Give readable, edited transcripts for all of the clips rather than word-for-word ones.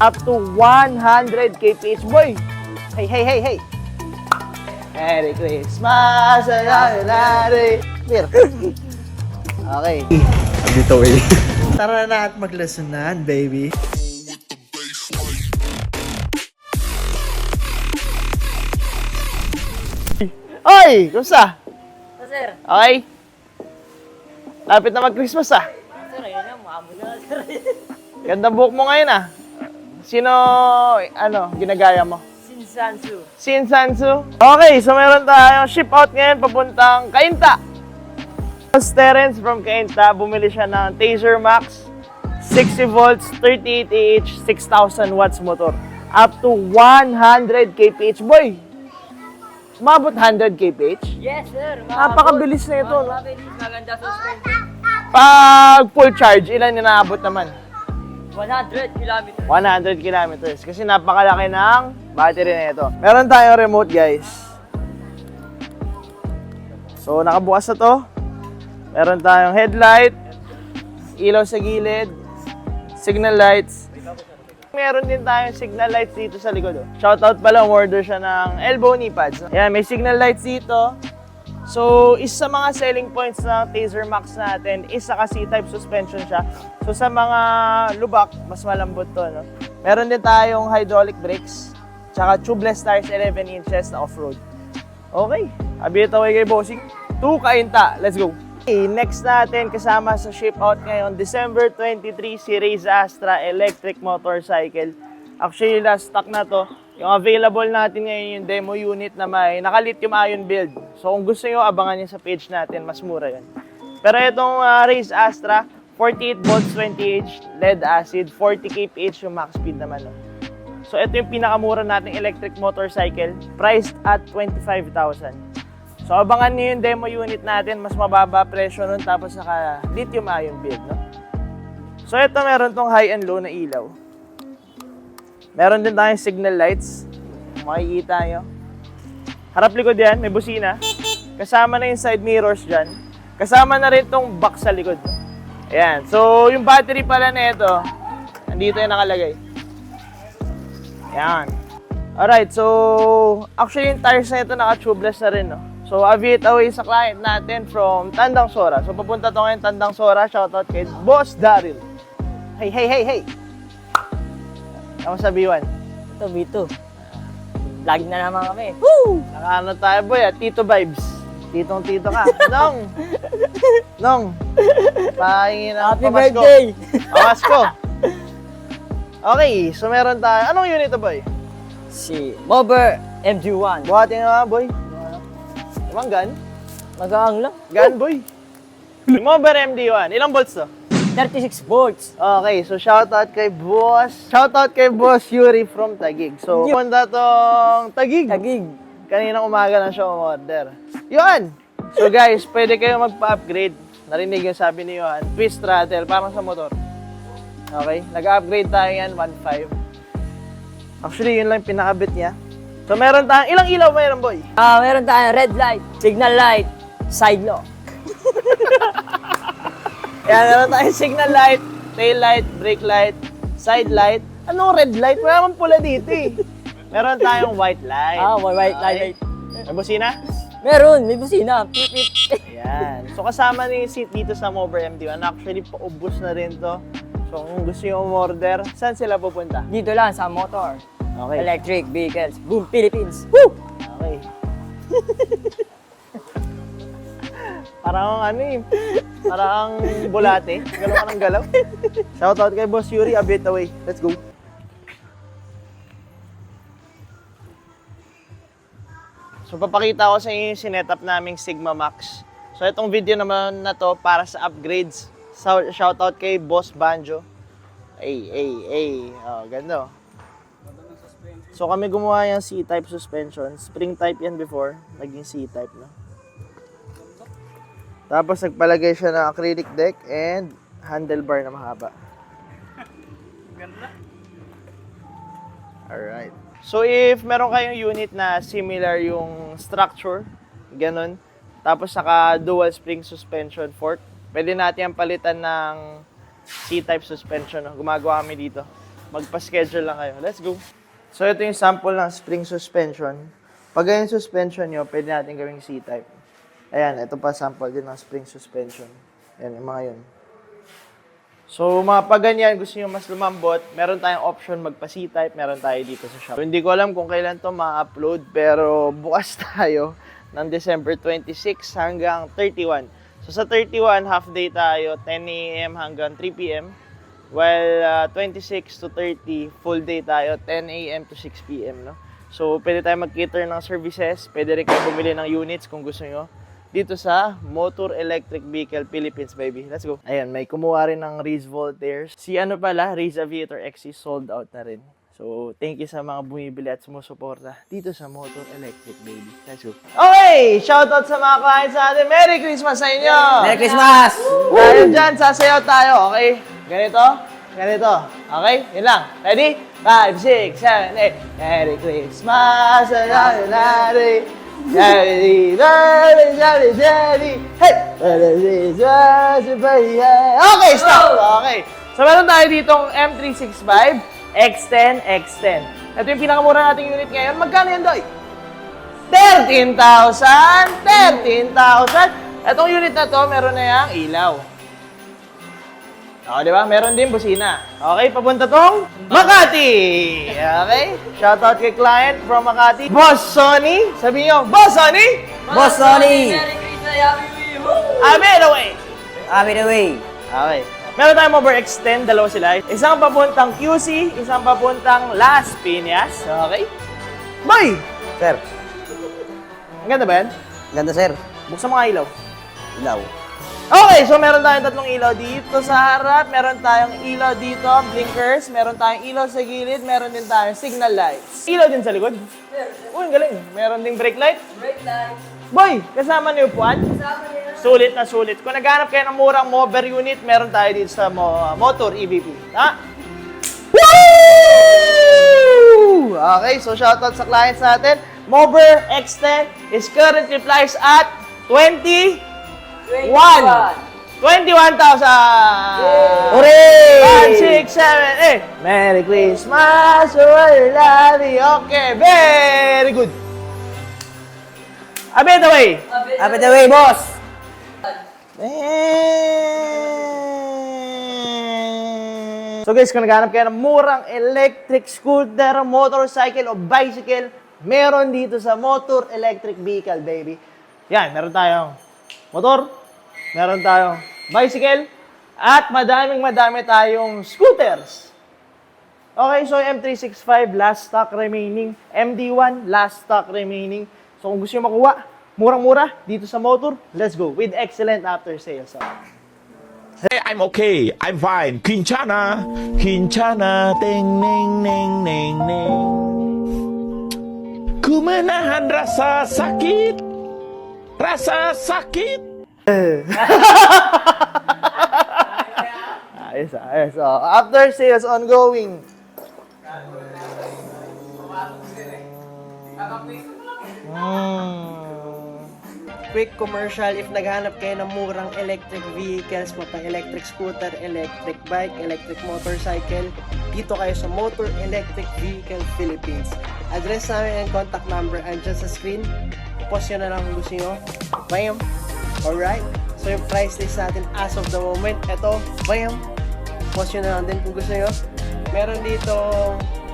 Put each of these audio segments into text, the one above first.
up to 100 kph. Boy! Hey, hey, hey, hey! Merry Christmas! Beer. Okay. Dito eh. Tara na at maglesonan, baby. Oy! Kumusta? Sir. Okay? Lapit na mag-Christmas ah. Sir, ayun na, maamo na sir. Ganda buhok mo ngayon ah. Sino, ginagaya mo? Sinsansu. Shinsansu. Okay, so meron tayong ship out ngayon papuntang Cainta. Terence from Cainta, bumili siya ng Taser Max 60 volts, 38 Ah, 6,000 watts motor. Up to 100 kph. Boy! Umabot 100 kph? Yes, sir. Napakabilis na ito, no? Mabilis, maganda suspension. Pag full charge, ilan yung naabot naman? 100 kilometers. 100 kilometers. Kasi napakalaki ng battery na ito. Meron tayong remote, guys. So, nakabukas na to. Meron tayong headlight, ilaw sa gilid, signal lights. Meron din tayong signal lights dito sa likod. Oh. Shoutout pala, umorder siya ng elbow knee pads. Ayan, may signal lights dito. So, isa sa mga selling points ng Taser Max natin is sa C-type suspension siya. So, sa mga lubak, mas malambot to. No? Meron din tayong hydraulic brakes, tsaka tubeless tires 11 inches na off-road. Okay, abit away kay Bossing. To Cainta, let's go! Okay, next natin kasama sa ship out ngayon, December 23, si Raze Astra electric motorcycle. Actually, last stock na to. Yung available natin ngayon yung demo unit na may naka-lithium ion build. So kung gusto nyo, abangan nyo sa page natin, mas mura yun. Pero itong Raze Astra, 48 volts 20H lead acid, 40 kph yung max speed naman. No? So ito yung pinakamura nating electric motorcycle, priced at 25,000. So abangan nyo yung demo unit natin, mas mababa presyo nun, tapos naka lithium ion build. No? So ito meron tong high and low na ilaw. Meron din tayong signal lights. Makikita nyo. Harap likod yan, may busina. Kasama na yung side mirrors dyan. Kasama na rin tong box sa likod. Ayan. So, yung battery pala na ito, nandito yung nakalagay. Ayan. Alright, so, actually yung tires na ito naka-tubeless na rin, no? So, aviate away sa client natin from Tandang Sora. So, papunta to ngayon Tandang Sora. Shoutout kay Boss Daryl. Hey, hey, hey, hey! Ako sa B1. Ito, B2. Vlog na naman kami. Woo! Nakaano tayo boy, Tito vibes. Titong-tito ka. Nong! Nong! Pahingin ang Happy pamasko. birthday! Pamasko! Okay, so meron tayo. Anong unit to boy? Si Mover MG1. Buhatin nga boy. Imang gun? Magaang lang. Gun boy. Mover MD1. Ilang volts to? 36 volts. Okay, so shoutout kay Boss Yuri from Taguig. So, punta tong Taguig. Tagig. Kaninang umaga na siya umorder. Yun! So guys, pwede kayo magpa-upgrade. Narinig yung sabi ni Johan. Twist throttle, parang sa motor. Okay? Nag-upgrade tayo yan, 1.5. Actually, yun lang yung pinakabit niya. So meron tayong, ilang ilaw mayroon boy? Meron tayong red light, signal light, side lock. Yan, meron tayong signal light, tail light, brake light, side light. Anong red light? Wala naman pula dito eh. Meron tayong white light. May white light. May busina? Meron, may busina. Pip, pip. Yan. So kasama na yung seat dito sa Mover MD1. Actually, paubos na rin to. So kung gusto nyo umorder, saan sila pupunta? Dito lang sa motor. Okay. Electric vehicles. Boom, Philippines. Woo! Okay. Parang parang bulate. Galaw ka ng galaw. Shoutout kay Boss Yuri, abit away. Let's go. So papakita ko sa inyo yung sinetup naming Sigma Max. So itong video naman na to para sa upgrades. Shoutout kay Boss Banjo. Oh, ganda. So kami gumawa yung C-type suspension. Spring type yan before. Naging C-type na. Tapos nagpalagay siya ng acrylic deck and handlebar na mahaba. Ganda. Alright. So if meron kayong unit na similar yung structure, ganun, tapos saka dual spring suspension fork, pwede natin ang palitan ng C-type suspension. No? Gumagawa kami dito. magpa-schedule lang kayo. Let's go. So, ito yung sample ng spring suspension. Pag ganyan suspension nyo, pwede natin gawing C-type. Ayan, ito pa sample din ng spring suspension. Ayan, yung mga yun. So, mga pag ganyan, gusto nyo mas lumambot, meron tayong option magpa C-type, meron tayo dito sa shop. So, hindi ko alam kung kailan to ma-upload, pero bukas tayo ng December 26 hanggang 31. So, sa 31, half day tayo, 10 a.m. hanggang 3 p.m. While 26 to 30, full day tayo, 10 a.m. to 6 p.m. No? So, pwede tayo mag-cater ng services, pwede rin kayo bumili ng units kung gusto nyo. Dito sa Motor Electric Vehicle Philippines, baby. Let's go. Ayan, may kumuha rin ng Reese Voltaires. Si ano pala, Reese Aviator XC sold out na rin. So, thank you sa mga bumibili at sumusuporta dito sa Motor Electric, baby. Let's go. Okay! Shoutout sa mga clients natin. Merry Christmas sa inyo! Merry Christmas! Tayo dyan, sasayaw tayo, okay? Ganito, ganito. Okay? Yun lang. Ready? 5, 6, 7, 8. Merry Christmas! Jolly, jolly, jolly, jolly. Hey! Okay, stop! Okay. So, meron tayo ditong M365, X10, X10. Ito yung pinakamura nating unit ngayon. Magkano yan, Doy? 13,000! 13,000! Itong unit na to, meron na yung ilaw. O, di ba? Meron din busina. Okay, papunta tong Makati! Okay? Shoutout kay client from Makati. Boss Sonny! Sabi nyo, Boss Sonny! Boss Sonny! I'm in the way! I'm in the way. Okay. Meron tayong Mover X10, dalawa sila. Isang papuntang QC, isang papuntang Las Piñas. Okay? Boy! Sir, Ang ganda ba yan? ganda sir. Buksan mo nga ilaw. Ilaw. Okay, so meron tayong tatlong ilaw dito sa harap, meron tayong ilaw dito, blinkers, meron tayong ilaw sa gilid, meron din tayong signal lights. Ilaw din sa likod? Uy, ang galing. Meron ding brake light? Brake light. Boy, kasama niyo upuan? Kasama niya. Sulit na sulit. Kung naghanap kayo ng murang mover unit, meron tayo dito sa Motor EVP. Ha? Woo! Okay, so shoutout sa clients natin. Mover X10 is currently priced at 21,000. 21,000! Hooray! 5, 6, 7, 8. Merry Christmas, Lali. Okay, very good. A bit away. Up in the way, boss. So guys, kung naghanap kayo ng murang electric scooter, motorcycle o bicycle, meron dito sa Motor Electric Vehicle, baby. Yan, meron tayong motor, meron tayong bicycle, at madami tayong scooters. Okay, so M365, last stock remaining. MD1, last stock remaining. So kung gusto nyo makuha, murang-mura, dito sa motor, let's go. With excellent after sales. Hey, I'm okay. I'm fine. Quinchana. Quinchana. Ting, ning, ning, ning, ning. Ku menahan rasa sakit. Rasa sakit. Ayos, ayos. Oh, after sales ongoing. Quick commercial, if naghanap kayo ng murang electric vehicles, mapa-electric scooter, electric bike, electric motorcycle, dito kayo sa Motor Electric Vehicle Philippines. Address namin and contact number andyan sa screen. Post nyo na lang kung gusto nyo. Bam! Alright? So yung price list natin as of the moment, eto, bam! Post nyo na lang din kung gusto nyo. Meron dito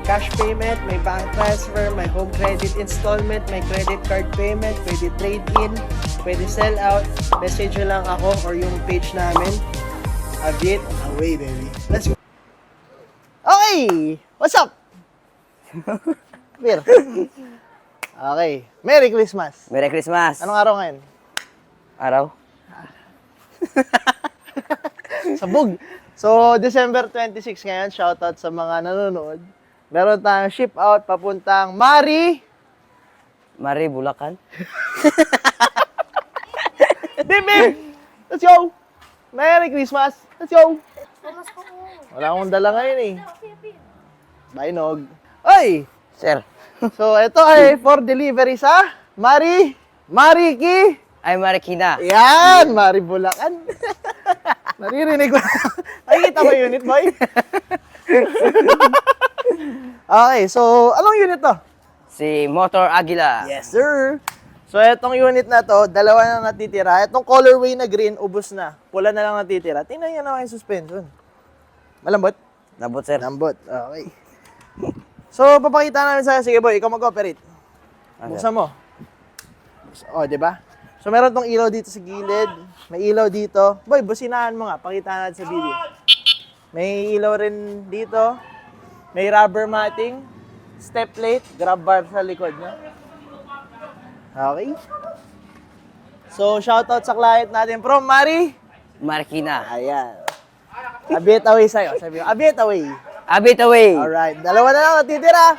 cash payment, may bank transfer, may home credit installment, may credit card payment, pwede trade-in, pwede sell out. Message nyo lang ako or yung page namin. A bit away, baby. Let's go. Okay! What's up? Beer. Okay. Merry Christmas. Merry Christmas. Anong araw ngayon? Araw? Sabog. So, December 26 ngayon, shoutout sa mga nanonood. Meron tayong ship out papuntang Mari. Mari, Bulacan. Bim! Let's go! Merry Christmas! Let's go! Wala akong dala ngayon eh. Bye, Nog. Oy! Sir. So, ito ay for delivery sa Mariki. Ay, Marikina. Yan! Mari Bulacan. Naririnig ko. Nakikita mo yung unit, boy? Okay, so anong unit to? Si Motor Aguila. Yes, sir. So, itong unit na to, dalawa na natitira. Itong colorway na green, ubos na. Pula na lang natitira. Tingnan nyo naman yung suspension. Malambot? Labot, sir. Lambot. Okay. So, papakita namin sa'yo. Sige, boy, ikaw mag-operate. Buksan mo. O, di ba? So, meron tong ilaw dito sa gilid. May ilaw dito. Boy, businahan mo nga. Pakita natin sa video. May ilaw rin dito. May rubber matting. Step plate. Grab bar sa likod niya. Okay. So, shoutout sa client natin from Mari. Marikina. Ayan. A bit away sa'yo. Sabi ko, a bit away. A bit away. Alright. Dalawa na lang natitira.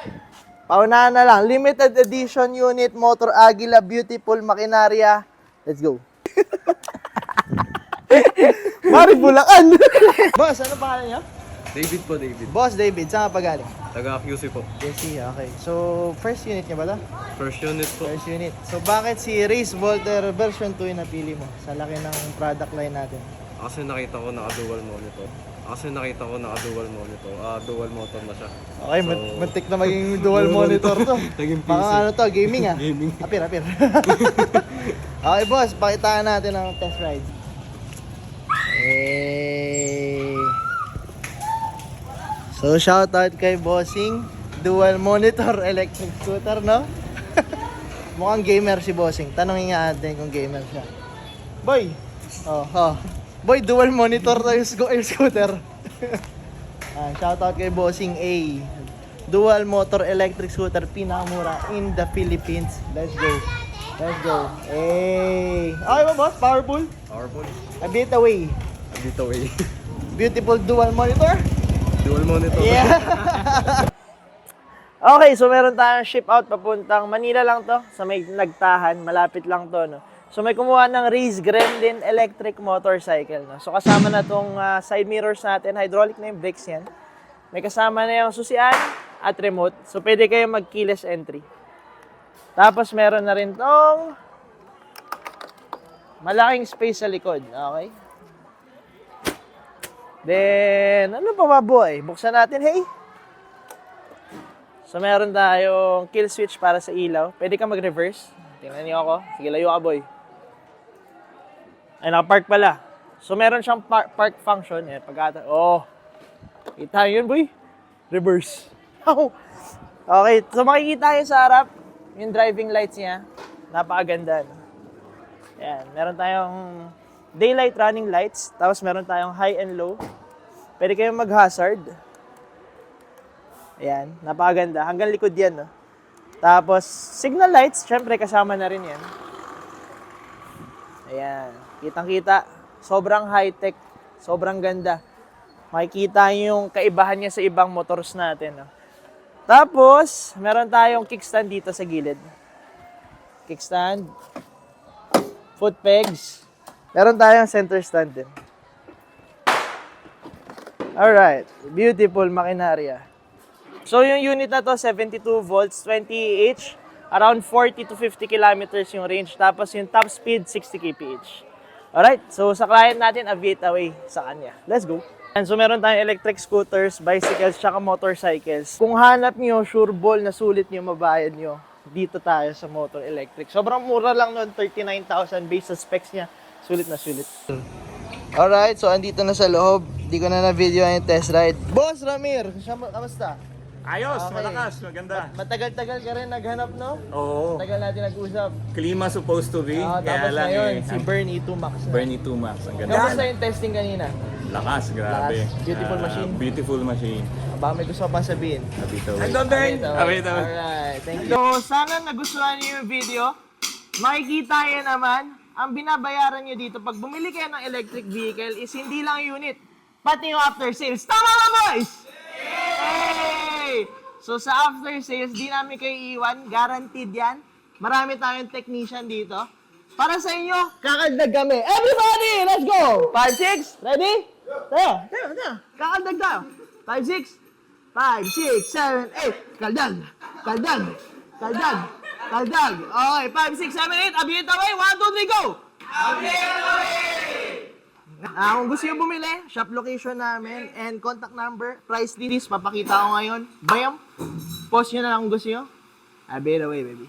Paunahan na lang. Limited edition unit, Motor Aguila, beautiful makinarya. Let's go. Mari Bulacan. Boss, ano pangalan niyo? David po, David. Boss David, saan ka pa galing? Taga QC po. QC, okay. So, first unit niya ba ito? First unit po. First unit. So, bakit si Race Volter version 2 yung napili mo? Sa laki ng product line natin. Kasi nakita ko naka-dual monitor. Dual motor na siya. Okay, muntik na maging dual monitor to. Naging PC. Baka ano to, gaming ah. Gaming. Apir. Okay, boss, pakitaan natin ang test ride. So, shoutout kay Bossing. Dual monitor electric scooter, no? Mukhang gamer si Bossing. Tanongin nga natin kung gamer siya. Boy! Boy, dual monitor tayo yung scooter. Shoutout kay Bossing A. Dual motor electric scooter, pinakamura in the Philippines. Let's go. Hey! Okay ba, boss? Powerful? Powerful. A bit away. Dito way. Beautiful dual monitor. Dual monitor. Yeah! Okay, so meron tayong ship out papuntang Manila lang to. Sa may Nagtahan, malapit lang to, no? So may kumuha ng Race Gremlin electric motorcycle, no? So kasama na tong side mirrors natin, hydraulic na yung brakes yan. May kasama na yung susian at remote. So pwede kayo mag-keyless entry. Tapos meron na rin tong malaking space sa likod, okay? Then, ano pa ba, boy? Buksan natin, hey! So, meron tayong kill switch para sa ilaw. Pwede ka mag-reverse. Tingnan niyo ako. Sige, layo ka, boy. Ay, naka-park pala. So, meron siyang park function. Eh, kita yun, boy. Reverse. Okay, so makikita niyo sa harap yung driving lights niya. Napakaganda. No? Ayan, meron tayong daylight running lights. Tapos meron tayong high and low. Pwede kayong mag-hazard. Ayan, napakaganda. Hanggang likod yan, no? Tapos, signal lights, syempre kasama na rin yan. Ayan, kitang-kita. Sobrang high-tech, sobrang ganda. Makikita yung kaibahan niya sa ibang motors natin, no? Tapos, meron tayong kickstand dito sa gilid. Kickstand. Foot pegs. Meron tayong center stand din. Alright, beautiful makinarya. So yung unit na to, 72 volts, 20 Ah, around 40 to 50 kilometers yung range. Tapos yung top speed, 60 kph. Alright, so sa client natin, a bit away sa kanya. Let's go. And so meron tayong electric scooters, bicycles, tsaka motorcycles. Kung hanap nyo, sure ball na sulit nyo, mabayad nyo, dito tayo sa motor electric. Sobrang mura lang nun, 39,000 based sa specs niya. Sulit na sulit. Alright, so andito na sa loob. Hindi ko na na-video yung test ride. Boss Ramir, kamusta? Ayos, Okay. malakas, maganda. Matagal-tagal ka rin naghanap, no? Oo. Matagal natin nag-usap. Klima supposed to be. Tapos kaya lang ngayon, eh. si Bernie 2 Max na. Bernie 2 Max. Ang ganda. Kamusta yung testing kanina? Lakas, grabe. Lakas. Beautiful machine. Beautiful machine. Baka may gusto ka pang sabihin. Abito. Alright, thank you. So, sana nagustuhan niyo yung video. Makikita yan naman, ang binabayaran niyo dito pag bumili kayo ng electric vehicle is hindi lang unit, pati yung after sales. Tama ba, boys? Hey! So, sa after sales, di namin kayo iwan. Guaranteed yan. Marami tayong technician dito. Para sa inyo, kakaldag kami. Everybody, let's go! 5, 6, ready? Tayo. Kakaldag tayo. 5, 6, 5, 6, 7, 8. Kaldag. Okay, 5, 6, 7, 8. Abiyet away. 1, 2, 3, go! Abiyet away! Kung gusto nyo bumili, shop location namin and contact number, price list, papakita ko ngayon. Bayam, post nyo na lang kung gusto nyo. I'll be the way, baby.